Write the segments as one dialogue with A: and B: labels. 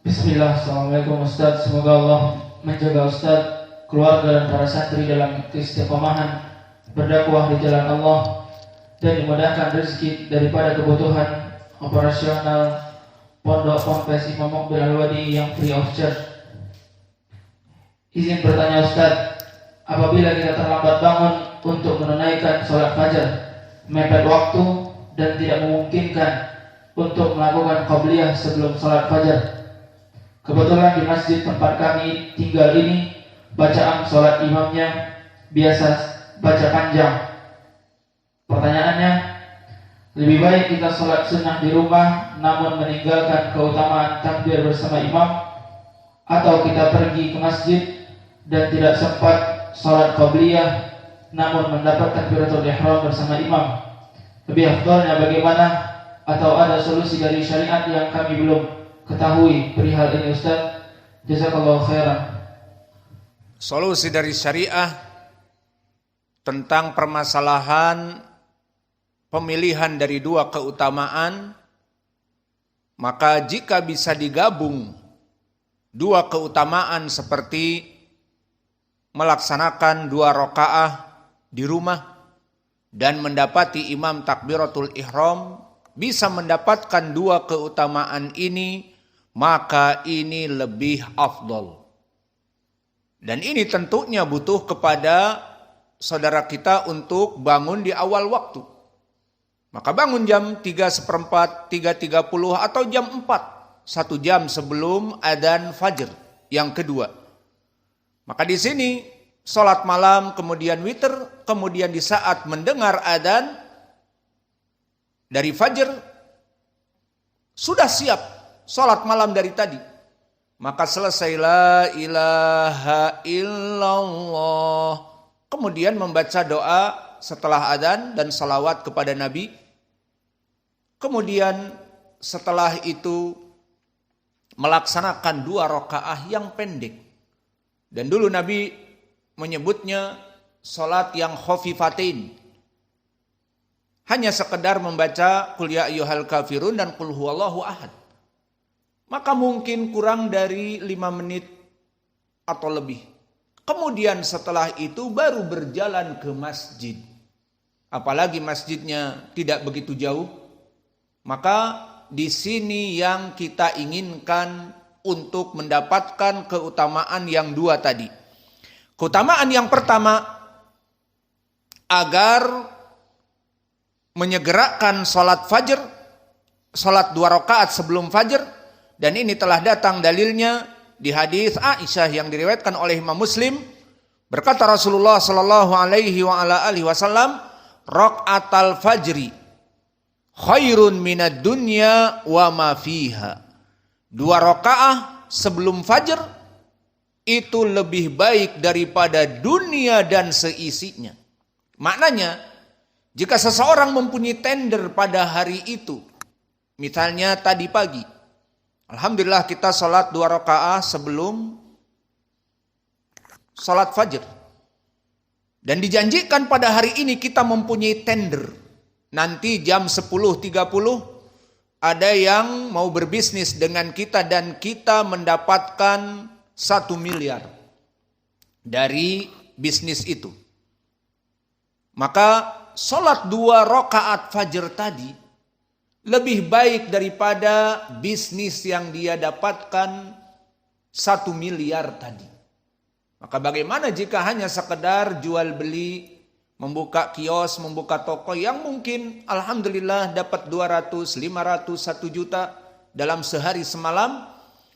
A: Bismillah, Assalamualaikum Ustaz. Semoga Allah menjaga Ustaz, keluarga dan para santri dalam keistiqomahan berdakwah di jalan Allah, dan dimudahkan rezeki daripada kebutuhan operasional Pondok Ponpes Imam Muqbil Al-Wadi yang free of charge. Izin bertanya Ustaz, apabila kita terlambat bangun untuk menunaikan sholat fajar, mepet waktu dan tidak memungkinkan untuk melakukan qabliyah sebelum sholat fajar. Kebetulan di masjid tempat kami tinggal ini, bacaan sholat imamnya biasa baca panjang. Pertanyaannya, lebih baik kita sholat sunnah di rumah namun meninggalkan keutamaan takbir bersama imam, atau kita pergi ke masjid dan tidak sempat sholat qabliyah namun mendapat takbiratul ihram bersama imam? Lebih afdalnya bagaimana, atau ada solusi dari syariat yang kami belum ketahui perihal ini Ustaz? Jazakallahu khairan.
B: Solusi dari syariah tentang permasalahan pemilihan dari dua keutamaan, maka jika bisa digabung dua keutamaan seperti melaksanakan 2 rakaah di rumah dan mendapati imam takbiratul ihram, bisa mendapatkan 2 keutamaan ini, maka ini lebih afdol. Dan ini tentunya butuh kepada saudara kita untuk bangun di awal waktu. Maka bangun jam 3:15, 3:30 atau jam 4, 1 jam sebelum adzan fajr yang kedua. Maka di sini sholat malam, kemudian witir, kemudian di saat mendengar adzan dari fajar sudah siap sholat malam dari tadi. Maka selesai la ilaha illallah, kemudian membaca doa setelah adzan dan salawat kepada Nabi. Kemudian setelah itu melaksanakan 2 rakaah yang pendek. Dan dulu Nabi menyebutnya salat yang khafifatain. Hanya sekedar membaca qul ya ayyuhal kafirun dan qul huwallahu ahad. Maka mungkin kurang dari 5 menit atau lebih. Kemudian setelah itu baru berjalan ke masjid. Apalagi masjidnya tidak begitu jauh. Maka di sini yang kita inginkan untuk mendapatkan keutamaan yang 2 tadi. Keutamaan yang pertama, agar menyegerakan sholat fajar, sholat 2 rakaat sebelum fajar. Dan ini telah datang dalilnya di hadis Aisyah yang diriwayatkan oleh Imam Muslim. Berkata Rasulullah sallallahu alaihi wasallam, "Rakaatal fajri khairun minad dunya wa ma fiha." 2 rakaah sebelum fajar itu lebih baik daripada dunia dan seisinya. Maknanya, jika seseorang mempunyai tender pada hari itu, misalnya tadi pagi, alhamdulillah kita sholat 2 rakaah sebelum sholat fajar. Dan dijanjikan pada hari ini kita mempunyai tender. Nanti jam 10.30 ada yang mau berbisnis dengan kita dan kita mendapatkan 1 miliar dari bisnis itu. Maka sholat 2 rakaat fajar tadi lebih baik daripada bisnis yang dia dapatkan 1 miliar tadi. Maka bagaimana jika hanya sekedar jual beli, membuka kios, membuka toko yang mungkin alhamdulillah dapat 200, 500, 1 juta dalam sehari semalam,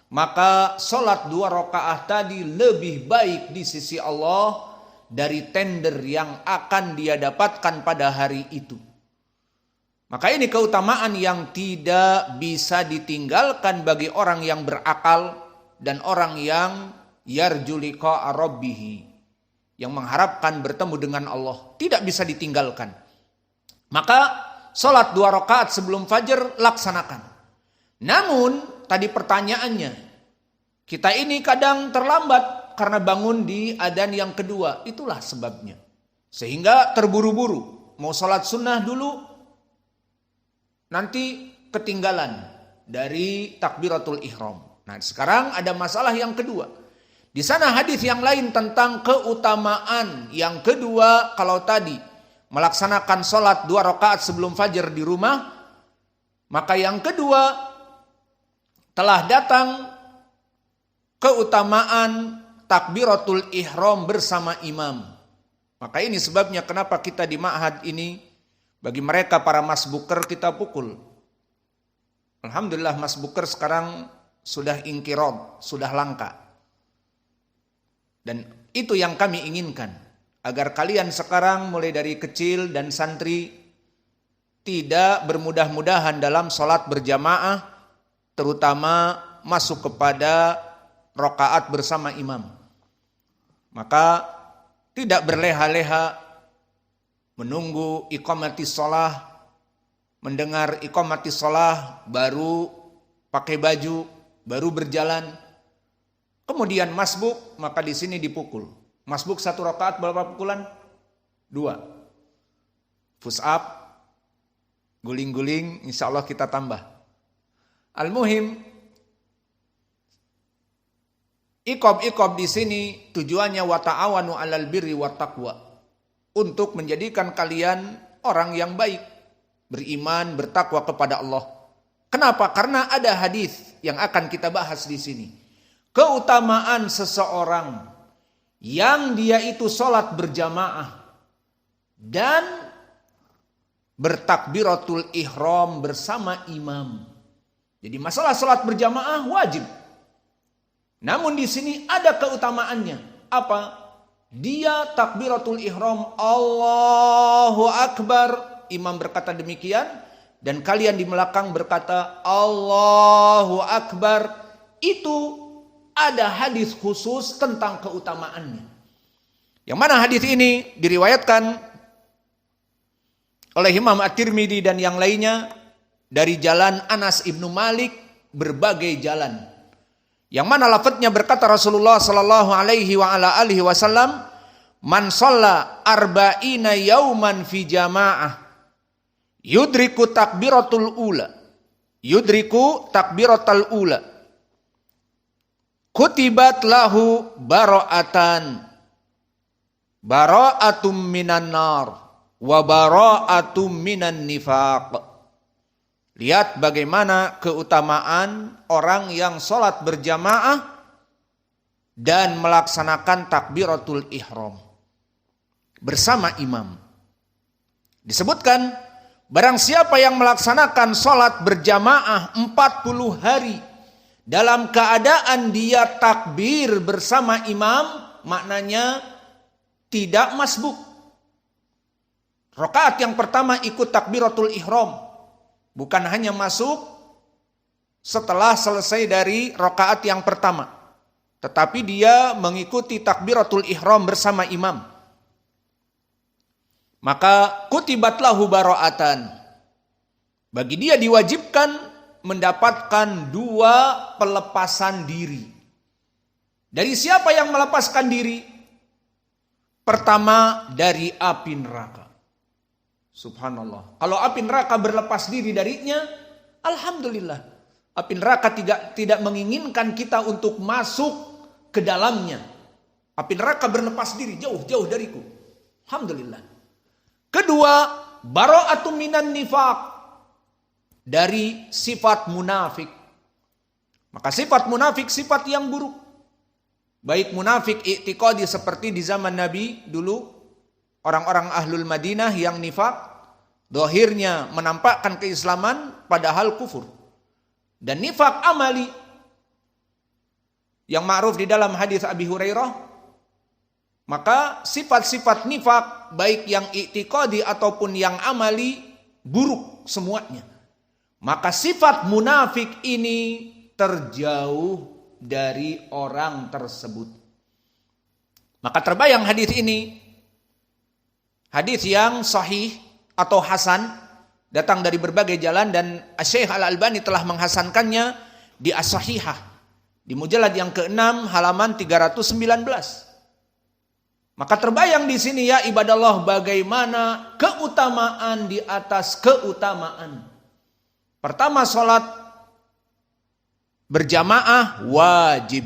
B: maka sholat 2 rakaat tadi lebih baik di sisi Allah dari tender yang akan dia dapatkan pada hari itu. Maka ini keutamaan yang tidak bisa ditinggalkan bagi orang yang berakal dan orang yang yarju liqa'a rabbih, yang mengharapkan bertemu dengan Allah. Tidak bisa ditinggalkan. Maka sholat 2 rakaat sebelum fajar laksanakan. Namun tadi pertanyaannya, kita ini kadang terlambat karena bangun di adzan yang kedua. Itulah sebabnya. Sehingga terburu-buru. Mau sholat sunnah dulu, nanti ketinggalan dari takbiratul ihram. Nah, sekarang ada masalah yang kedua. Di sana hadis yang lain tentang keutamaan. Yang kedua, kalau tadi melaksanakan sholat 2 rakaat sebelum fajar di rumah, maka yang kedua telah datang keutamaan takbiratul ihram bersama imam. Maka ini sebabnya kenapa kita di ma'had ini, bagi mereka para masbuker kita pukul. Alhamdulillah masbuker sekarang sudah ingkirab, sudah langka. Dan itu yang kami inginkan, agar kalian sekarang mulai dari kecil dan santri tidak bermudah-mudahan dalam sholat berjamaah, terutama masuk kepada rakaat bersama imam. Maka tidak berleha-leha menunggu iqamatis sholah, mendengar iqamatis sholah baru pakai baju, baru berjalan, kemudian masbuk, maka di sini dipukul. Masbuk 1 rakaat berapa pukulan? 2. Push up, guling-guling, insya Allah kita tambah. Al-muhim, iqab di sini tujuannya wa ta'awanu 'alal birri wat taqwa, untuk menjadikan kalian orang yang baik, beriman, bertakwa kepada Allah. Kenapa? Karena ada hadis yang akan kita bahas di sini. Keutamaan seseorang yang dia itu sholat berjamaah dan bertakbiratul ihram bersama imam. Jadi masalah sholat berjamaah wajib. Namun di sini ada keutamaannya. Apa? Dia takbiratul ihram, Allahu Akbar. Imam berkata demikian. Dan kalian di belakang berkata Allahu Akbar. Itu ada hadis khusus tentang keutamaannya. Yang mana hadis ini diriwayatkan oleh Imam At-Tirmidzi dan yang lainnya dari jalan Anas ibnu Malik, berbagai jalan. Yang mana lafadznya berkata Rasulullah sallallahu alaihi wa ala alihi wasallam, "Man shalla arba'ina yauman fi jamaah yudriku takbiratul ula." Yudriku takbiratul ula. Kutibat lahu bara'atan. Bara'atum minan nar wa bara'atum minan nifaq. Lihat bagaimana keutamaan orang yang sholat berjamaah dan melaksanakan takbiratul ihram bersama imam. Disebutkan, barang siapa yang melaksanakan sholat berjamaah 40 hari dalam keadaan dia takbir bersama imam, maknanya tidak masbuk. Rakaat yang pertama ikut takbiratul ihram. Bukan hanya masuk setelah selesai dari rakaat yang pertama, tetapi dia mengikuti takbiratul ihram bersama imam. Maka kutibat lahu bara'atan. Bagi dia diwajibkan mendapatkan 2 pelepasan diri. Dari siapa yang melepaskan diri? Pertama, dari api neraka. Subhanallah. Kalau api neraka berlepas diri darinya, alhamdulillah. Api neraka tidak menginginkan kita untuk masuk ke dalamnya. Api neraka berlepas diri, jauh-jauh dariku. Alhamdulillah. Kedua, bara'atun minan nifaq, dari sifat munafik. Maka sifat munafik sifat yang buruk. Baik munafik i'tiqadi seperti di zaman Nabi dulu, orang-orang ahlul Madinah yang nifak, zahirnya menampakkan keislaman padahal kufur. Dan nifak amali yang ma'ruf di dalam hadis Abi Hurairah. Maka sifat-sifat nifak baik yang i'tiqadi ataupun yang amali buruk semuanya. Maka sifat munafik ini terjauh dari orang tersebut. Maka terbayang hadis ini, hadis yang sahih atau hasan, datang dari berbagai jalan, dan Syekh Al-Albani telah menghasankannya di As-Sahihah di mujallad yang ke-6 halaman 319. Maka terbayang di sini ya ibadallah bagaimana keutamaan di atas keutamaan. Pertama, sholat berjamaah wajib.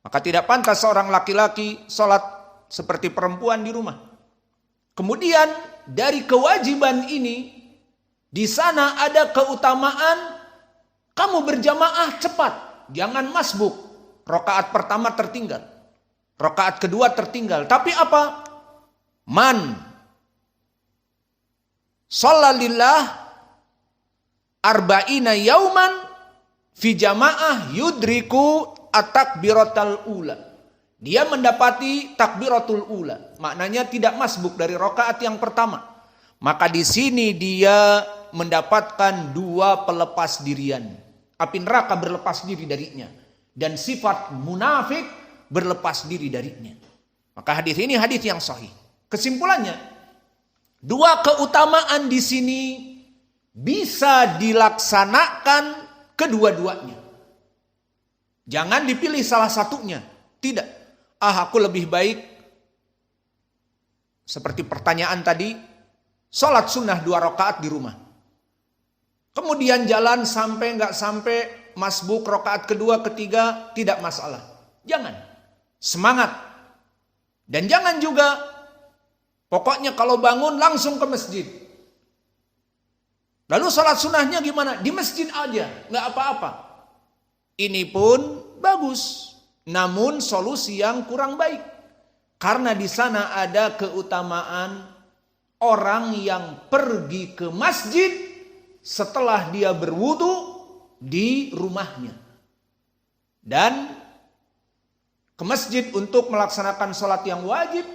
B: Maka tidak pantas seorang laki-laki sholat seperti perempuan di rumah. Kemudian dari kewajiban ini, di sana ada keutamaan kamu berjamaah cepat. Jangan masbuk. Rakaat pertama tertinggal. Rakaat kedua tertinggal. Tapi apa? Man sholalillah arba'ina yauman fi jamaah yudriku at-takbiratul ula. Dia mendapati takbiratul ula. Maknanya tidak masbuk dari rakaat yang pertama. Maka di sini dia mendapatkan 2 pelepas dirian. Api neraka berlepas diri darinya. Dan sifat munafik berlepas diri darinya. Maka hadis ini hadis yang sahih. Kesimpulannya, 2 keutamaan di sini bisa dilaksanakan kedua-duanya. Jangan dipilih salah satunya. Tidak. Aku lebih baik seperti pertanyaan tadi, sholat sunnah 2 rakaat di rumah. Kemudian jalan sampai nggak sampai masbuk rakaat kedua, ketiga, tidak masalah. Jangan. Semangat. Dan jangan juga pokoknya kalau bangun langsung ke masjid. Lalu sholat sunnahnya gimana? Di masjid aja, nggak apa-apa. Ini pun bagus. Namun solusi yang kurang baik. Karena di sana ada keutamaan orang yang pergi ke masjid setelah dia berwudu di rumahnya. Dan ke masjid untuk melaksanakan sholat yang wajib.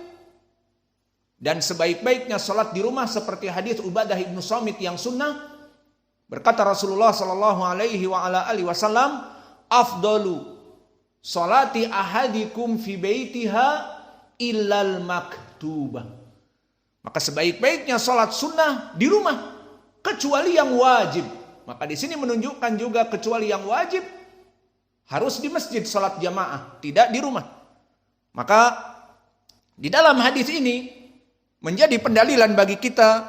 B: Dan sebaik-baiknya sholat di rumah seperti hadis Ubadah ibnu Samit yang sunnah. Berkata Rasulullah SAW, afdalu sholati ahadikum fi baitiha illal maktubah. Maka sebaik-baiknya sholat sunnah di rumah kecuali yang wajib. Maka di sini menunjukkan juga kecuali yang wajib harus di masjid sholat jamaah, tidak di rumah. Maka di dalam hadis ini menjadi pendalilan bagi kita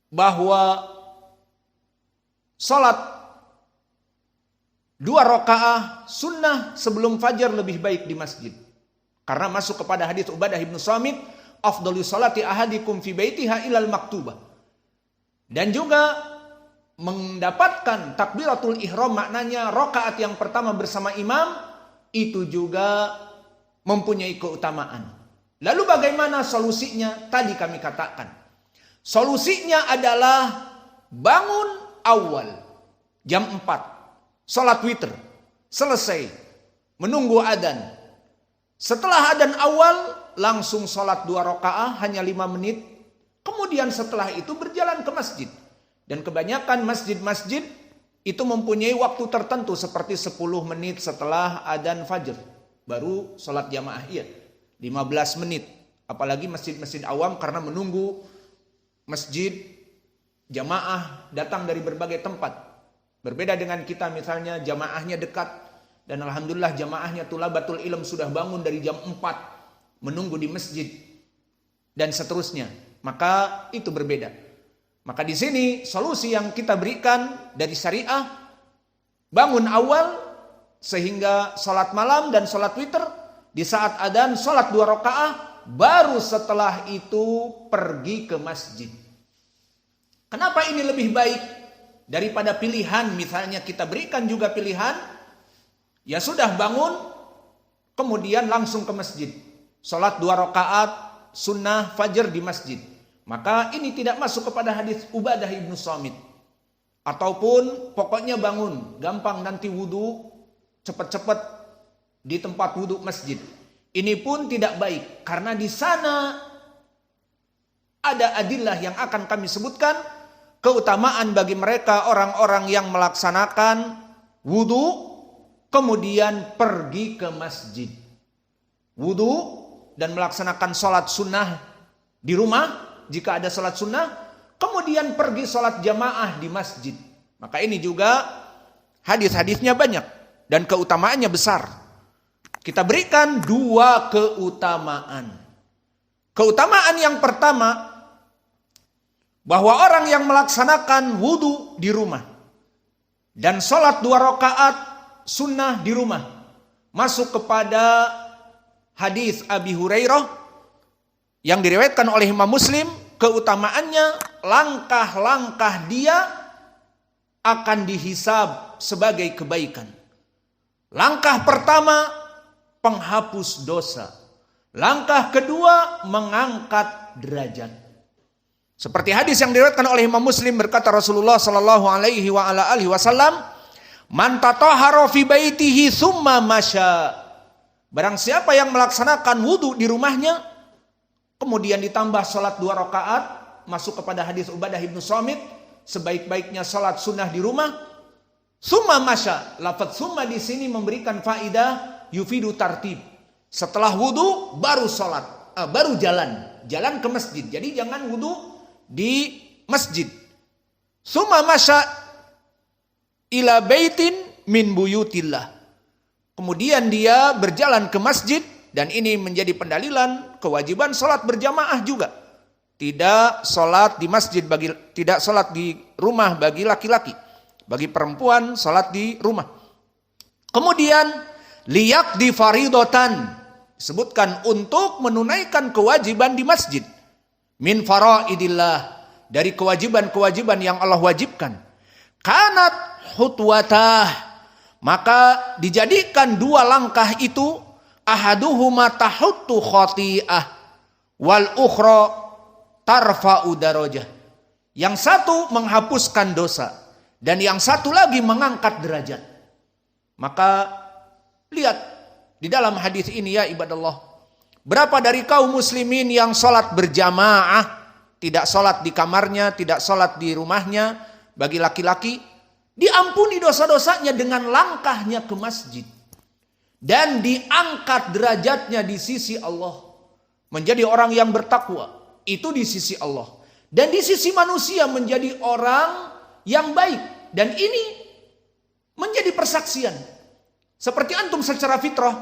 B: bahwa sholat 2 rakaat sunnah sebelum fajar lebih baik di masjid. Karena masuk kepada hadis Ubadah ibnu Samit, afdalu sholati ahadikum fi baitiha ilal maktubah. Dan juga mendapatkan takbiratul ihram, maknanya rakaat yang pertama bersama imam, itu juga mempunyai keutamaan. Lalu bagaimana solusinya? Tadi kami katakan. Solusinya adalah bangun awal jam 4. Sholat witir, selesai, menunggu adzan. Setelah adzan awal, langsung sholat 2 rakaat, hanya 5 menit. Kemudian setelah itu berjalan ke masjid. Dan kebanyakan masjid-masjid itu mempunyai waktu tertentu, seperti 10 menit setelah adzan fajar. Baru sholat jamaah, 15 menit. Apalagi masjid-masjid awam karena menunggu masjid jamaah datang dari berbagai tempat. Berbeda dengan kita misalnya jamaahnya dekat. Dan alhamdulillah jamaahnya tulabatul ilm sudah bangun dari jam 4. Menunggu di masjid. Dan seterusnya. Maka itu berbeda. Maka di sini solusi yang kita berikan dari syariah. Bangun awal. Sehingga sholat malam dan sholat witir. Di saat adzan sholat 2 rakaat. Baru setelah itu pergi ke masjid. Kenapa ini lebih baik? Daripada pilihan, misalnya kita berikan juga pilihan, ya sudah bangun, kemudian langsung ke masjid. Sholat 2 rakaat, sunnah fajar di masjid. Maka ini tidak masuk kepada hadis Ubadah ibnu Samit. Ataupun pokoknya bangun, gampang nanti wudu, cepat-cepat di tempat wudu masjid. Ini pun tidak baik, karena di sana ada adillah yang akan kami sebutkan. Keutamaan bagi mereka orang-orang yang melaksanakan wudu kemudian pergi ke masjid. Wudu dan melaksanakan sholat sunnah di rumah jika ada sholat sunnah, kemudian pergi sholat jamaah di masjid. Maka ini juga hadis-hadisnya banyak dan keutamaannya besar. Kita berikan 2 keutamaan. Keutamaan yang pertama, bahwa orang yang melaksanakan wudu di rumah dan sholat 2 rakaat sunnah di rumah. Masuk kepada hadis Abi Hurairah yang diriwayatkan oleh Imam Muslim, keutamaannya langkah-langkah dia akan dihisab sebagai kebaikan. Langkah pertama, penghapus dosa. Langkah kedua, mengangkat derajat. Seperti hadis yang diriwayatkan oleh Imam Muslim, berkata Rasulullah sallallahu alaihi wasallam, "Man tatahhara fi baitihi tsumma masya." Barang siapa yang melaksanakan wudu di rumahnya, kemudian ditambah salat 2 rakaat, masuk kepada hadis Ubadah bin Samit, sebaik-baiknya salat sunnah di rumah. Tsumma masya, lafaz tsumma di sini memberikan faidah yufidu tartib. Setelah wudu baru salat, baru jalan ke masjid. Jadi jangan wudu di masjid. Tsumma masya ila baitin min buyutillah. Kemudian dia berjalan ke masjid, dan ini menjadi pendalilan kewajiban salat berjamaah juga. Tidak salat di masjid tidak salat di rumah bagi laki-laki. Bagi perempuan salat di rumah. Kemudian liyaqdi faridatan, disebutkan untuk menunaikan kewajiban di masjid. Min faraidillah, dari kewajiban-kewajiban yang Allah wajibkan. Kanat hutwatah, maka dijadikan 2 langkah itu, ahaduhuma tahuttu khati'ah wal ukhra tarfa'u darajah. Yang satu menghapuskan dosa, dan yang satu lagi mengangkat derajat. Maka lihat di dalam hadis ini ya ibadallah, berapa dari kaum muslimin yang sholat berjamaah, tidak sholat di kamarnya, tidak sholat di rumahnya, bagi laki-laki, diampuni dosa-dosanya dengan langkahnya ke masjid. Dan diangkat derajatnya di sisi Allah. Menjadi orang yang bertakwa, itu di sisi Allah. Dan di sisi manusia menjadi orang yang baik. Dan ini menjadi persaksian. Seperti antum secara fitrah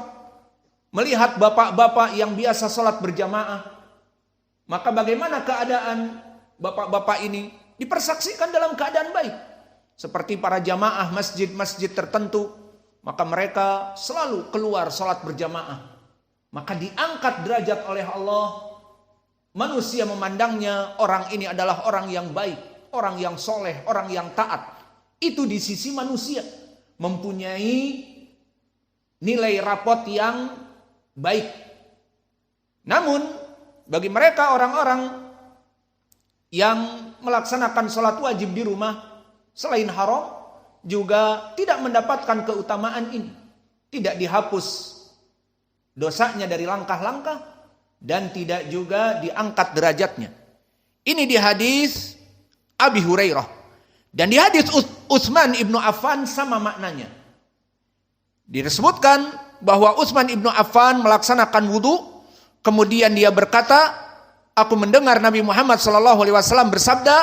B: melihat bapak-bapak yang biasa sholat berjamaah, maka bagaimana keadaan bapak-bapak ini? Dipersaksikan dalam keadaan baik. Seperti para jamaah masjid-masjid tertentu, maka mereka selalu keluar sholat berjamaah. Maka diangkat derajat oleh Allah. Manusia memandangnya, orang ini adalah orang yang baik, orang yang soleh, orang yang taat. Itu di sisi manusia, mempunyai nilai rapot yang baik. Namun bagi mereka orang-orang yang melaksanakan sholat wajib di rumah selain haram, juga tidak mendapatkan keutamaan ini. Tidak dihapus dosanya dari langkah-langkah, dan tidak juga diangkat derajatnya. Ini di hadis Abi Hurairah. Dan di hadis Utsman ibnu Affan sama maknanya. Disebutkan bahwa Utsman ibnu Affan melaksanakan wudu, kemudian dia berkata, aku mendengar Nabi Muhammad SAW bersabda,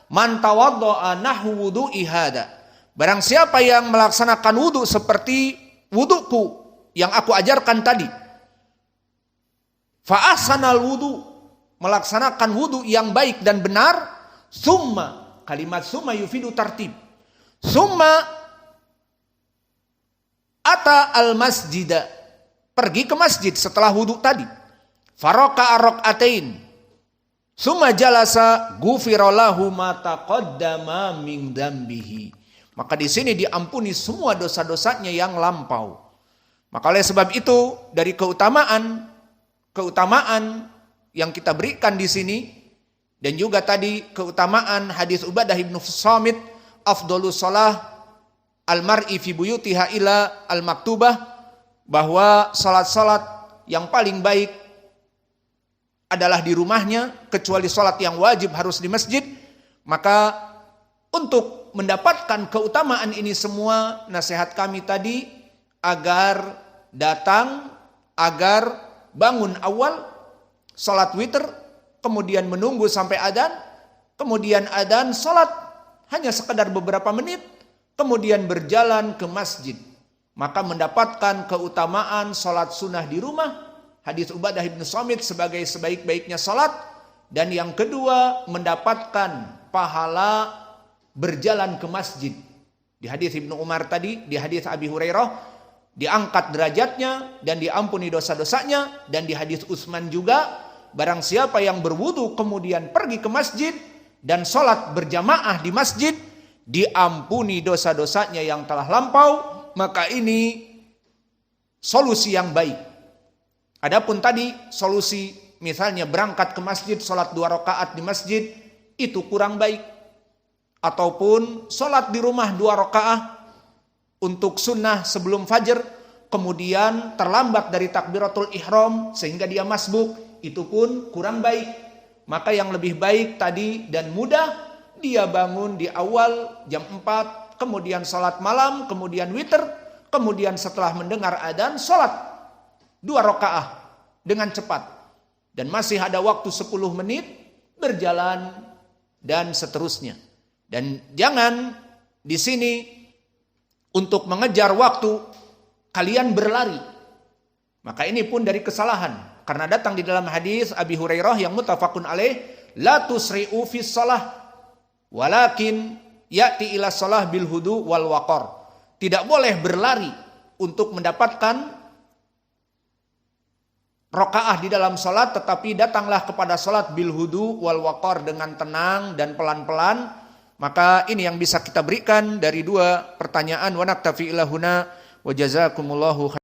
B: man tawaddo'a nahwu wudu'i hada. Barang siapa yang melaksanakan wudu seperti wuduku yang aku ajarkan tadi, fa ahsanal wudu, melaksanakan wudu yang baik dan benar, summa, kalimat summa yufidu tartib, summa ata al masjida, pergi ke masjid setelah wudu tadi, faraka rakaatain, summa jalasa ghufira lahu ma taqaddama min dzambihi. Maka di sini diampuni semua dosa-dosanya yang lampau. Maka oleh sebab itu, dari keutamaan yang kita berikan di sini, dan juga tadi keutamaan hadis Ubadah bin Samit, afdhalus shalah al-mar'i fi buyutiha ila al-maktubah, bahwa salat-salat yang paling baik adalah di rumahnya, kecuali salat yang wajib harus di masjid. Maka untuk mendapatkan keutamaan ini semua, nasihat kami tadi agar datang, agar bangun awal, salat witir, kemudian menunggu sampai adzan, kemudian adzan, salat hanya sekedar beberapa menit, kemudian berjalan ke masjid. Maka mendapatkan keutamaan salat sunnah di rumah, hadis Ubadah bin Samit sebagai sebaik-baiknya salat. Dan yang kedua, mendapatkan pahala berjalan ke masjid Di hadis Ibnu Umar tadi, di hadis Abi Hurairah, diangkat derajatnya dan diampuni dosa-dosanya. Dan di hadis Utsman juga, barang siapa yang berwudu kemudian pergi ke masjid dan sholat berjamaah di masjid, diampuni dosa-dosanya yang telah lampau. Maka ini solusi yang baik. Adapun tadi solusi misalnya berangkat ke masjid, sholat 2 rakaat di masjid, itu kurang baik. Ataupun sholat di rumah 2 rakaat untuk sunnah sebelum fajar, kemudian terlambat dari takbiratul ihram sehingga dia masbuk, itu pun kurang baik. Maka yang lebih baik tadi dan mudah, dia bangun di awal jam 4, kemudian sholat malam, kemudian witir, kemudian setelah mendengar adzan sholat 2 rakaat dengan cepat. Dan masih ada waktu 10 menit berjalan dan seterusnya. Dan jangan di sini untuk mengejar waktu kalian berlari. Maka ini pun dari kesalahan. Karena datang di dalam hadis Abi Hurairah yang muttafaqun alaih, la tusri'u fis shalah walakin ya'ti ila shalah bil hudu wal waqar. Tidak boleh berlari untuk mendapatkan rakaah di dalam salat, tetapi datanglah kepada salat bil hudu wal waqar, dengan tenang dan pelan-pelan. Maka ini yang bisa kita berikan dari 2 pertanyaan. Wa naktafi ilahuna wa jazakumullahu